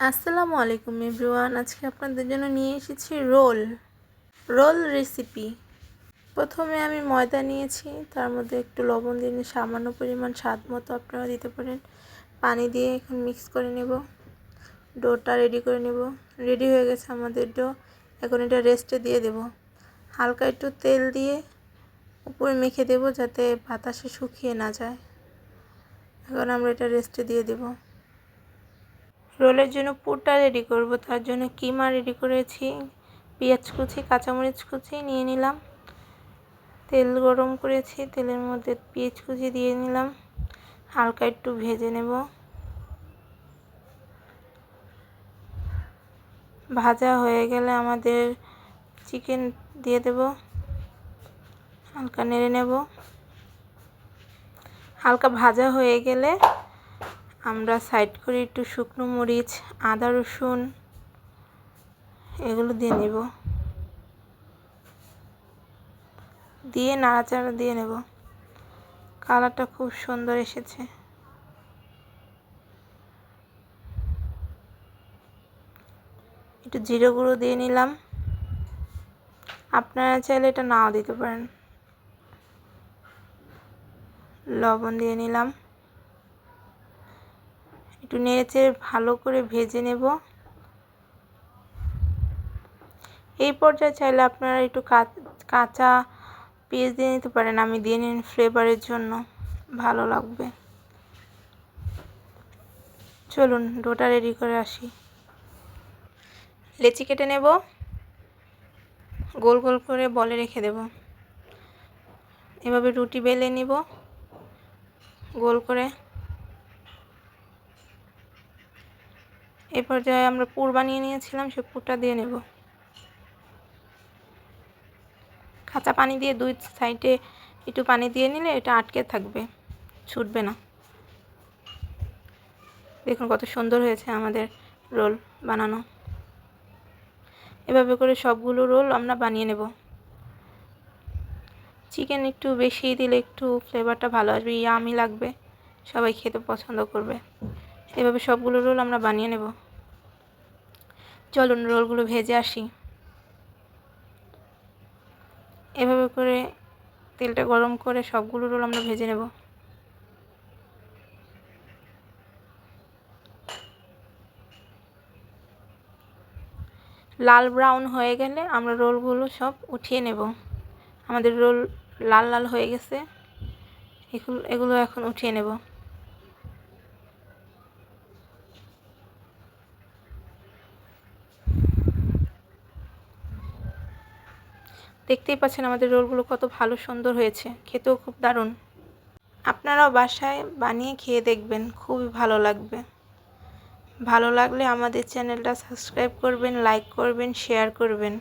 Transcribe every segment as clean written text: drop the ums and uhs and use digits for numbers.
আসসালামু আলাইকুম এভরিওয়ান। আজকে আপনাদের জন্য নিয়ে এসেছি রোল রেসিপি। প্রথমে আমি ময়দা নিয়েছি, তার মধ্যে একটু লবণ দিয়ে সামান্য পরিমাণ স্বাদ মতো আপনারা দিতে পারেন। পানি দিয়ে এখন মিক্স করে নেব, ডোটা রেডি করে নেব। রেডি হয়ে গেছে আমাদের ডো। এখন এটা রেস্টে দিয়ে দেব। হালকা একটু তেল দিয়ে উপরে মেখে দেব যাতে বাতাসে শুকিয়ে না যায়। এখন আমরা এটা রেস্টে দিয়ে দেব। রোলের জন্য পুরটা রেডি করব, তার জন্য কিমা রেডি করেছি। পেঁয়াজ কুচি, কাঁচামরিচ কুচি নিয়ে নিলাম। তেল গরম করেছি, তেলের মধ্যে পেঁয়াজ কুচি দিয়ে নিলাম। হালকা একটু ভেজে নেব। ভাজা হয়ে গেলে আমাদের চিকেন দিয়ে দেব। হালকা নেড়ে নেব। হালকা ভাজা হয়ে গেলে আমরা সাইড করে একটু শুকনো মরিচ, আদা রসুন এগুলো দিয়ে নেব, দিয়ে নাড়াচাড়া দিয়ে নেব। কালারটা খুব সুন্দর এসেছে। একটু জিরে গুঁড়ো দিয়ে নিলাম, আপনারা চাইলে এটা নাও দিতে পারেন। লবণ দিয়ে নিলাম, একটু নেড়েচেড়ে ভালো করে ভেজে নেব। এই পর্যায়ে চাইলে আপনারা একটু কাঁচা পেঁয়াজ দিয়ে নিতে পারেন। আমি দিয়ে নিন ফ্লেভারের জন্য, ভালো লাগবে। চলুন ডোটা রেডি করে আসি। লেচি কেটে নেব, গোল গোল করে বলে রেখে দেব। এভাবে রুটি বেলে নিব গোল করে। এই পর্যায়ে আমরা পুর বানিয়ে নিয়েছিলাম, সে পুরটা দিয়ে নেব। কাঁচা পানি দিয়ে দুই সাইডে একটু পানি দিয়ে নিলে এটা আটকে থাকবে, ছুটবে না। দেখুন কত সুন্দর হয়েছে আমাদের রোল বানানো। এভাবে করে সবগুলো রোল আমরা বানিয়ে নেব। চিকেন একটু বেশি দিলে একটু ফ্লেভারটা ভালো আসবে, ইয়ামি লাগবে, সবাই খেতে পছন্দ করবে। এভাবে সবগুলো রোল আমরা বানিয়ে নেব। চলুন রোলগুলো ভেজে আসি। এভাবে করে তেলটা গরম করে সবগুলো রোল আমরা ভেজে নেব। লাল ব্রাউন হয়ে গেলে আমরা রোলগুলো সব উঠিয়ে নেব। আমাদের রোল লাল লাল হয়ে গেছে, এগুলো এখন উঠিয়ে নেব। দেখতেই পাচ্ছেন আমাদের রোলগুলো কত ভালো সুন্দর হয়েছে, খেতেও খুব দারুণ। আপনারাও বাসায় বানিয়ে খেয়ে দেখবেন, খুবই ভালো লাগবে। ভালো লাগলে আমাদের চ্যানেলটা সাবস্ক্রাইব করবেন, লাইক করবেন, শেয়ার করবেন,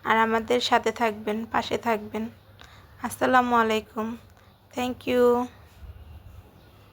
আর আমাদের সাথে থাকবেন, পাশে থাকবেন। আসসালামু আলাইকুম। Thank you.